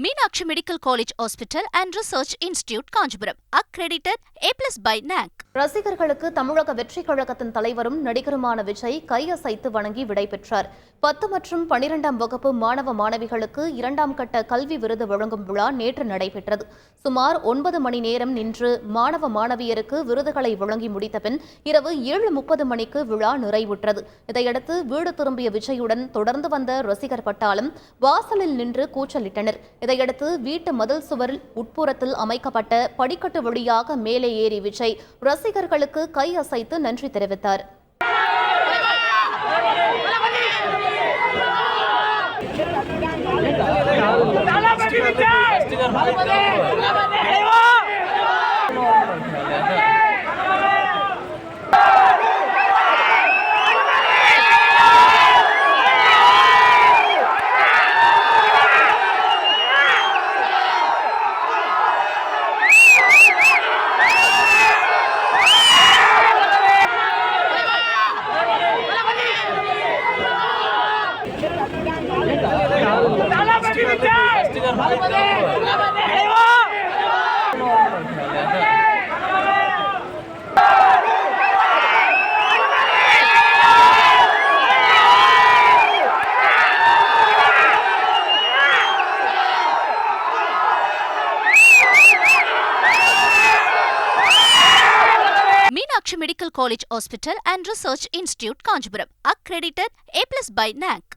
Meenakshi Medical College Hospital and Research Institute, Kanchipuram. Accredited A+ by NAC. ரசிகர்களுக்கு தமிழக வெற்றி கழகத்தின் தலைவரும் நடிகருமான விஜய் கையசைத்து வணங்கி விடைபெற்றார். 10 மற்றும் 12ஆம் வகுப்பு மாணவ மாணவிகளுக்கு 2ஆம் கட்ட கல்வி விருது வழங்கும் விழா நேற்று நடைபெற்றது. சுமார் 9 மணி நேரம் நின்று மாணவ மாணவியருக்கு விருதுகளை வழங்கி முடித்த பின் இரவு 7:30 மணிக்கு விழா நிறைவுற்றது. இதையடுத்து வீடு திரும்பிய விஜயுடன் தொடர்ந்து வந்த ரசிகர் பட்டாளம் வாசலில் நின்று கூச்சலிட்டனர். இதையடுத்து வீட்டு மதில் சுவரில் உட்புறத்தில் அமைக்கப்பட்ட படிக்கட்டு வழியாக மேலே ஏறி விஜய் ரசிகர்களுக்கு கை அசைத்து நன்றி தெரிவித்தார். Meenakshi Medical College Hospital and Research Institute, Kanchipuram. Accredited A+ by NAC.